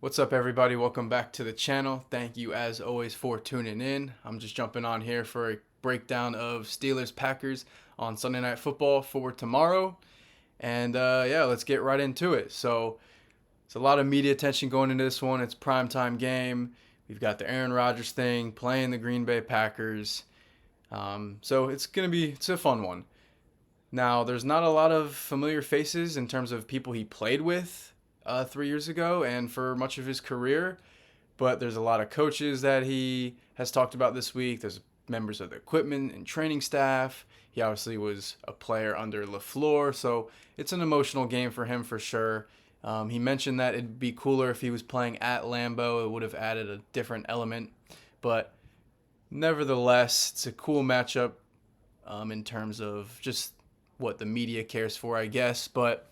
What's up, everybody? Welcome back to the channel. Thank you, as always, for tuning in. I'm just jumping on here for a breakdown of Steelers Packers on Sunday Night Football for tomorrow. And yeah, let's get right into it. So, it's a lot of media attention going into this one. It's primetime game. We've got the Aaron Rodgers thing playing the Green Bay Packers. So, it's a fun one. Now, there's not a lot of familiar faces in terms of people he played with 3 years ago and for much of his career, but there's a lot of coaches that he has talked about this week. There's members of the equipment and training staff. He obviously was a player under LaFleur, so it's an emotional game for him for sure. He mentioned that it'd be cooler if he was playing at Lambeau. It would have added a different element, but nevertheless, it's a cool matchup in terms of just what the media cares for, I guess. But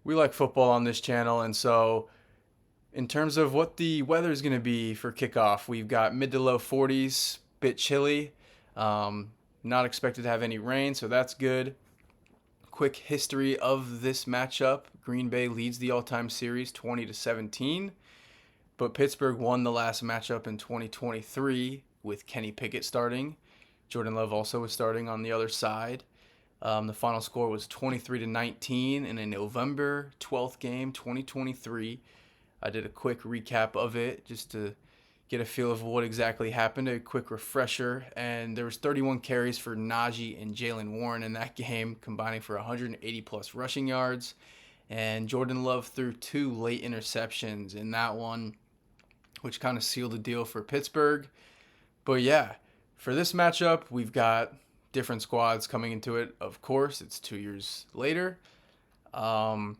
we like football on this channel, and so in terms of what the weather is going to be for kickoff, we've got mid to low 40s, bit chilly. Not expected to have any rain, so that's good. Quick history of this matchup: Green Bay leads the all-time series 20-17, but Pittsburgh won the last matchup in 2023 with Kenny Pickett starting. Jordan Love also was starting on the other side. The final score was 23-19 in a November 12th game, 2023. I did a quick recap of it just to get a feel of what exactly happened, a quick refresher. And there was 31 carries for Najee and Jalen Warren in that game, combining for 180 plus rushing yards. And Jordan Love threw two late interceptions in that one, which kind of sealed the deal for Pittsburgh. But yeah, for this matchup, we've got different squads coming into it. Of course, it's 2 years later. Starting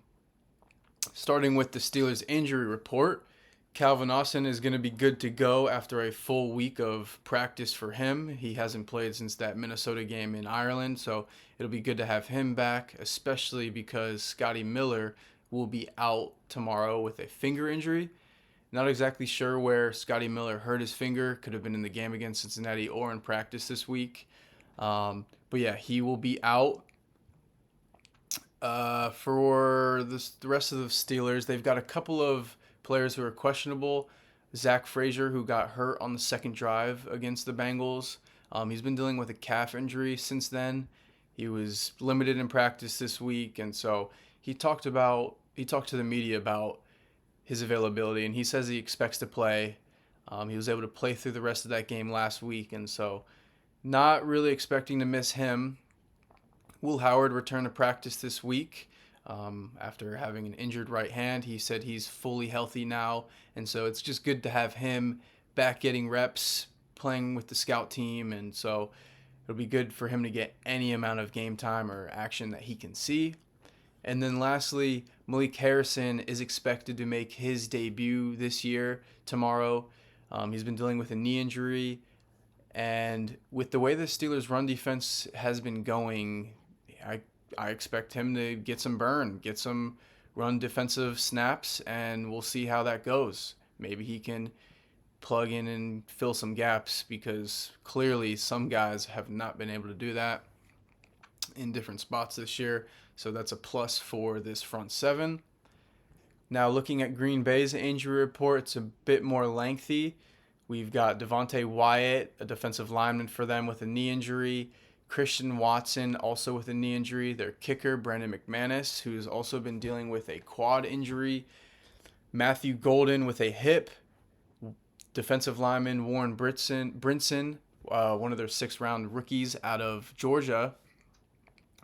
with the Steelers injury report, Calvin Austin is going to be good to go after a full week of practice for him. He hasn't played since that Minnesota game in Ireland, so it'll be good to have him back, especially because Scotty Miller will be out tomorrow with a finger injury. Not exactly sure where Scotty Miller hurt his finger. Could have been in the game against Cincinnati or in practice this week. But yeah, he will be out. For the rest of the Steelers, they've got a couple of players who are questionable. Zach Frazier, who got hurt on the second drive against the Bengals. He's been dealing with a calf injury since then. He was limited in practice this week, and so he talked to the media about his availability, and he says he expects to play. He was able to play through the rest of that game last week, and so not really expecting to miss him. Will Howard returned to practice this week after having an injured right hand. He said he's fully healthy now, and so it's just good to have him back getting reps, playing with the scout team, and so it'll be good for him to get any amount of game time or action that he can see. And then lastly, Malik Harrison is expected to make his debut this year tomorrow. He's been dealing with a knee injury, and with the way the Steelers' run defense has been going, I expect him to get some burn, get some run defensive snaps, and we'll see how that goes. Maybe he can plug in and fill some gaps because clearly some guys have not been able to do that in different spots this year. So that's a plus for this front seven. Now looking at Green Bay's injury report, it's a bit more lengthy. We've got Devontae Wyatt, a defensive lineman for them with a knee injury. Christian Watson, also with a knee injury. Their kicker, Brandon McManus, who's also been dealing with a quad injury. Matthew Golden with a hip. Defensive lineman Warren Brinson, one of their sixth-round rookies out of Georgia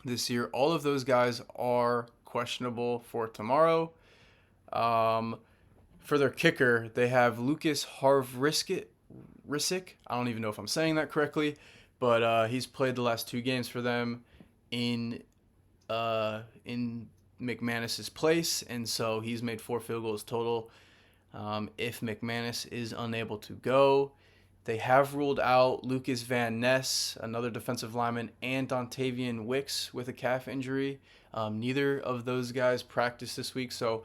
this year. All of those guys are questionable for tomorrow. For their kicker, they have Lucas Harvrissick. I don't even know if I'm saying that correctly, but he's played the last two games for them in McManus's place, and so he's made 4 field goals total. If McManus is unable to go, they have ruled out Lucas Van Ness, another defensive lineman, and Dontavian Wicks with a calf injury. Neither of those guys practiced this week, so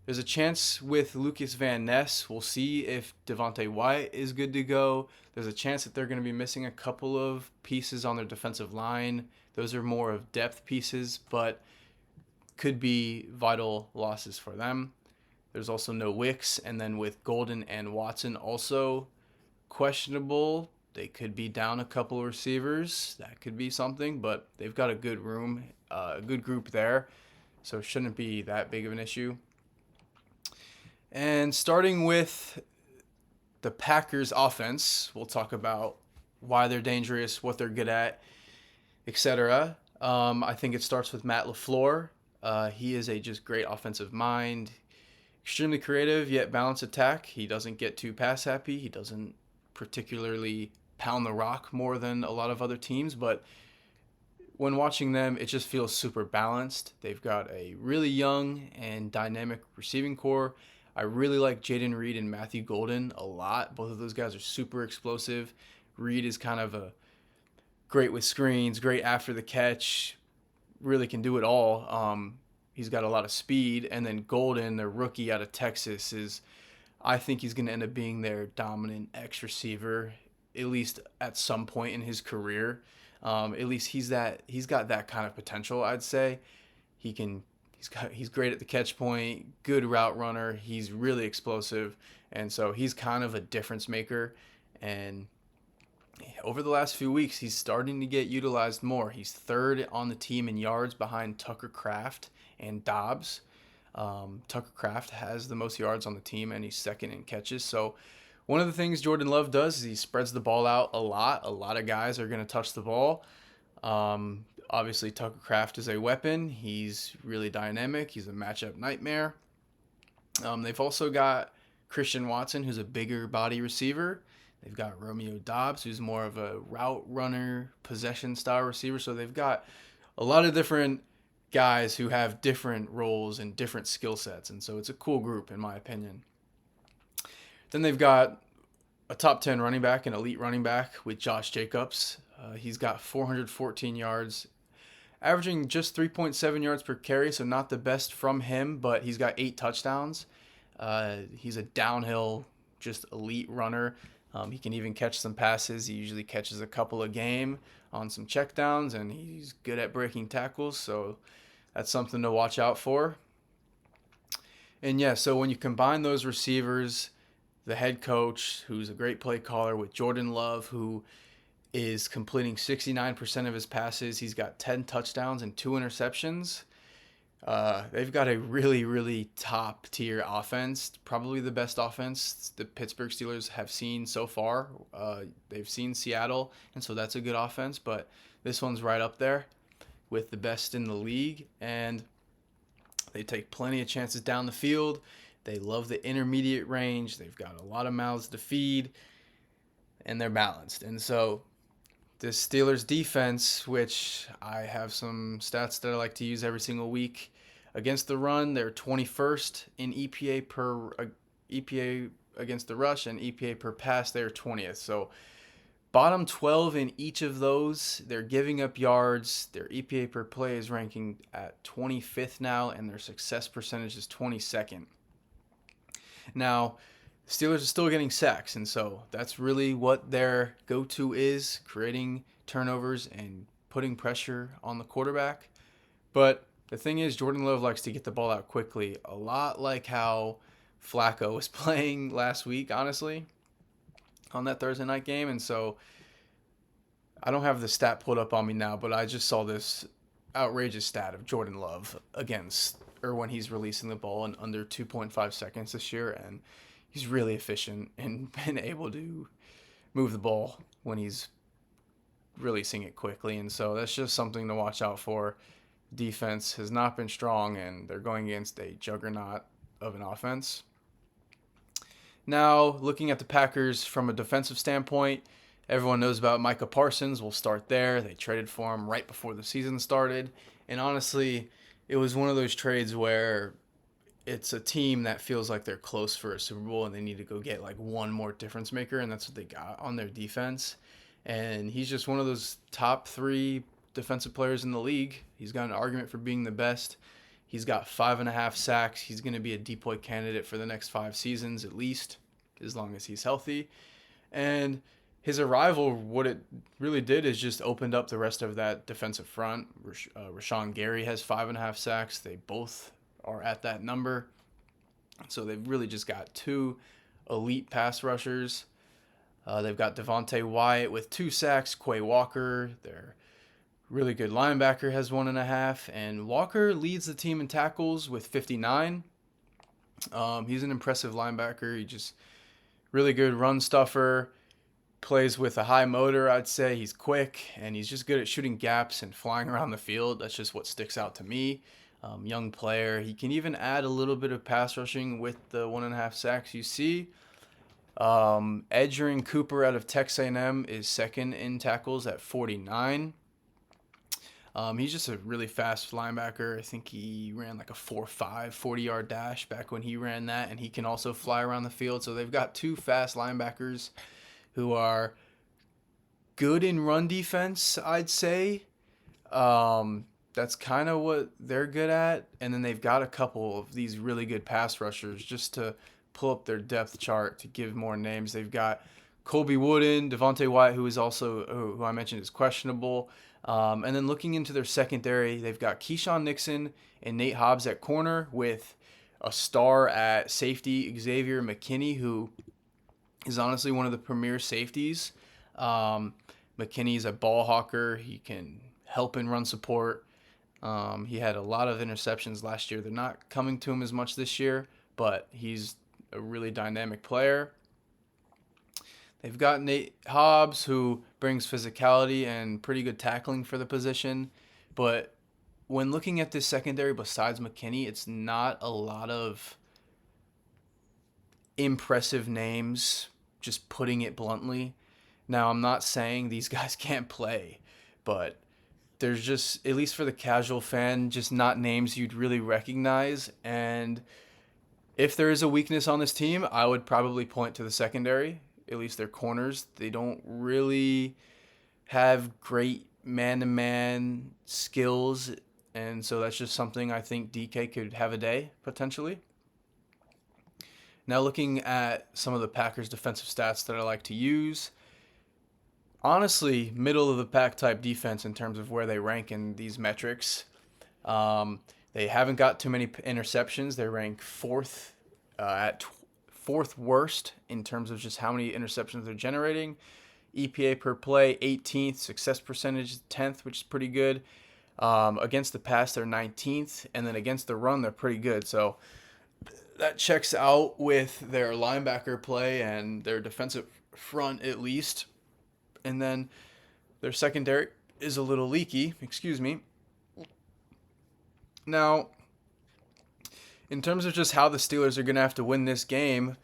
there's a chance with Lucas Van Ness. We'll see if Devontae Wyatt is good to go. There's a chance that they're going to be missing a couple of pieces on their defensive line. Those are more of depth pieces, but could be vital losses for them. There's also no Wicks, and then with Golden and Watson also questionable, they could be down a couple of receivers. That could be something, but they've got a good room, a good group there, so it shouldn't be that big of an issue. And starting with the Packers offense, we'll talk about why they're dangerous, what they're good at, etc. I think it starts with Matt LaFleur. He is a just great offensive mind, extremely creative yet balanced attack. He doesn't get too pass happy. He doesn't particularly pound the rock more than a lot of other teams, but when watching them, it just feels super balanced. They've got a really young and dynamic receiving core. I really like Jaden Reed and Matthew Golden a lot. Both of those guys are super explosive. Reed is kind of a great with screens, great after the catch, really can do it all. He's got a lot of speed. And then Golden, the rookie out of Texas, I think he's going to end up being their dominant X receiver, at least at some point in his career. At least he's got that kind of potential, I'd say. He's great at the catch point, good route runner. He's really explosive, and so he's kind of a difference maker. And over the last few weeks, he's starting to get utilized more. He's third on the team in yards behind Tucker Kraft and Dobbs. Tucker Kraft has the most yards on the team, and he's second in catches. So one of the things Jordan Love does is he spreads the ball out a lot. A lot of guys are going to touch the ball. Obviously, Tucker Kraft is a weapon. He's really dynamic. He's a matchup nightmare. They've also got Christian Watson, who's a bigger body receiver. They've got Romeo Dobbs, who's more of a route runner, possession style receiver. So they've got a lot of different guys who have different roles and different skill sets. And so it's a cool group, in my opinion. Then they've got a top 10 running back, an elite running back with Josh Jacobs. He's got 414 yards, averaging just 3.7 yards per carry, so not the best from him, but he's got 8 touchdowns. He's a downhill, just elite runner. He can even catch some passes. He usually catches a couple a game on some checkdowns, and he's good at breaking tackles, so that's something to watch out for. And yeah, so when you combine those receivers, the head coach, who's a great play caller, with Jordan Love, who is completing 69% of his passes. He's got 10 touchdowns and 2 interceptions. They've got a really, really top-tier offense, probably the best offense the Pittsburgh Steelers have seen so far. They've seen Seattle, and so that's a good offense, but this one's right up there with the best in the league, and they take plenty of chances down the field. They love the intermediate range. They've got a lot of mouths to feed, and they're balanced. And so this Steelers defense, which I have some stats that I like to use every single week, against the run, they're 21st in EPA against the rush, and EPA per pass, they're 20th. So bottom 12 in each of those. They're giving up yards. Their EPA per play is ranking at 25th now, and their success percentage is 22nd. Now, Steelers are still getting sacks, and so that's really what their go-to is, creating turnovers and putting pressure on the quarterback. But the thing is, Jordan Love likes to get the ball out quickly, a lot like how Flacco was playing last week, honestly, on that Thursday night game. And so I don't have the stat pulled up on me now, but I just saw this outrageous stat of Jordan Love when he's releasing the ball in under 2.5 seconds this year, and he's really efficient and been able to move the ball when he's releasing it quickly. And so that's just something to watch out for. Defense has not been strong, and they're going against a juggernaut of an offense. Now, looking at the Packers from a defensive standpoint, everyone knows about Micah Parsons. We'll start there. They traded for him right before the season started. And honestly, it was one of those trades where it's a team that feels like they're close for a Super Bowl and they need to go get like one more difference maker, and that's what they got on their defense. And he's just one of those top 3 defensive players in the league. He's got an argument for being the best. He's got 5.5 sacks. He's going to be a DPOY candidate for the next 5 seasons at least, as long as he's healthy. And his arrival, what it really did is just opened up the rest of that defensive front. Rashawn Gary has 5.5 sacks. They both are at that number. So they've really just got two elite pass rushers. They've got Devontae Wyatt with 2 sacks, Quay Walker, their really good linebacker, has 1.5, and Walker leads the team in tackles with 59. He's an impressive linebacker. He just really good run stuffer, plays with a high motor, I'd say. He's quick, and he's just good at shooting gaps and flying around the field. That's just what sticks out to me. Young player. He can even add a little bit of pass rushing with the 1.5 sacks you see. Edgerrin Cooper out of Texas A&M is second in tackles at 49. He's just a really fast linebacker. I think he ran like a 4.5 40-yard dash back when he ran that, and he can also fly around the field. So they've got 2 fast linebackers who are good in run defense, I'd say. That's kind of what they're good at. And then they've got a couple of these really good pass rushers just to pull up their depth chart to give more names. They've got Colby Wooden, Devontae Wyatt, who I mentioned is questionable. And then looking into their secondary, they've got Keyshawn Nixon and Nate Hobbs at corner with a star at safety, Xavier McKinney, who is honestly one of the premier safeties. McKinney's a ball hawker. He can help in run support. He had a lot of interceptions last year. They're not coming to him as much this year, but he's a really dynamic player. They've got Nate Hobbs, who brings physicality and pretty good tackling for the position. But when looking at this secondary besides McKinney, it's not a lot of impressive names, just putting it bluntly. Now, I'm not saying these guys can't play, but there's just, at least for the casual fan, just not names you'd really recognize. And if there is a weakness on this team, I would probably point to the secondary, at least their corners. They don't really have great man-to-man skills, and so that's just something I think DK could have a day, potentially. Now looking at some of the Packers' defensive stats that I like to use, honestly, middle of the pack type defense in terms of where they rank in these metrics. They haven't got too many interceptions. They rank fourth fourth worst in terms of just how many interceptions they're generating. EPA per play, 18th. Success percentage, 10th, which is pretty good. Against the pass, they're 19th. And then against the run, they're pretty good. So that checks out with their linebacker play and their defensive front at least. And then their secondary is a little leaky. Excuse me. Now, in terms of just how the Steelers are going to have to win this game,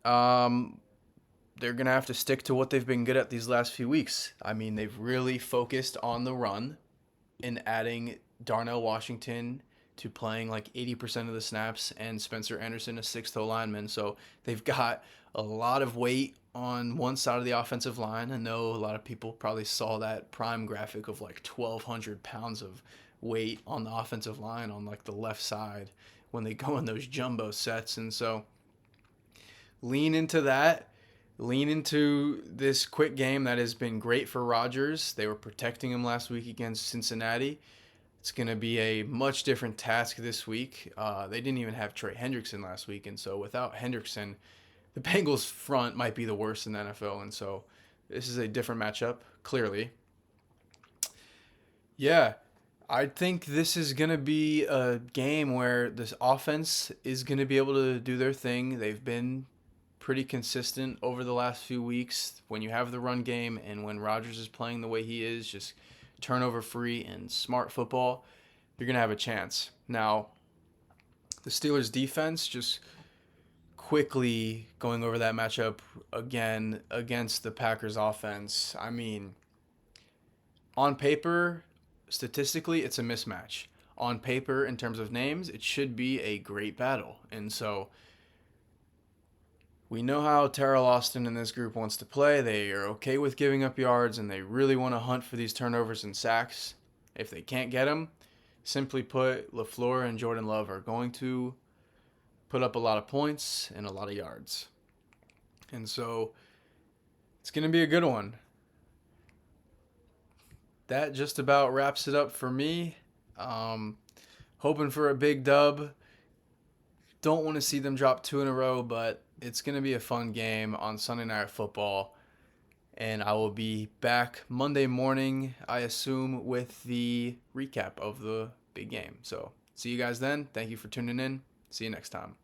they're going to have to stick to what they've been good at these last few weeks. I mean, they've really focused on the run and adding Darnell Washington to playing like 80% of the snaps and Spencer Anderson, a sixth-toe lineman. So they've got a lot of weight on one side of the offensive line. I know a lot of people probably saw that prime graphic of like 1,200 pounds of weight on the offensive line on like the left side when they go in those jumbo sets. And so lean into that. Lean into this quick game that has been great for Rodgers. They were protecting him last week against Cincinnati. It's going to be a much different task this week. They didn't even have Trey Hendrickson last week, and so without Hendrickson, the Bengals front might be the worst in the NFL, and so this is a different matchup, clearly. Yeah, I think this is going to be a game where this offense is going to be able to do their thing. They've been pretty consistent over the last few weeks. When you have the run game and when Rodgers is playing the way he is, just turnover free and smart football, you're going to have a chance. Now, the Steelers defense, just quickly going over that matchup again against the Packers offense. I mean, on paper, statistically, it's a mismatch. On paper, in terms of names, it should be a great battle. And so we know how Terrell Austin and this group wants to play. They are okay with giving up yards, and they really want to hunt for these turnovers and sacks. If they can't get them, simply put, LaFleur and Jordan Love are going to put up a lot of points and a lot of yards. And so it's going to be a good one. That just about wraps it up for me. Hoping for a big dub. don't want to see them drop 2 in a row, but it's going to be a fun game on Sunday Night Football. And I will be back Monday morning, I assume, with the recap of the big game. So see you guys then. Thank you for tuning in. See you next time.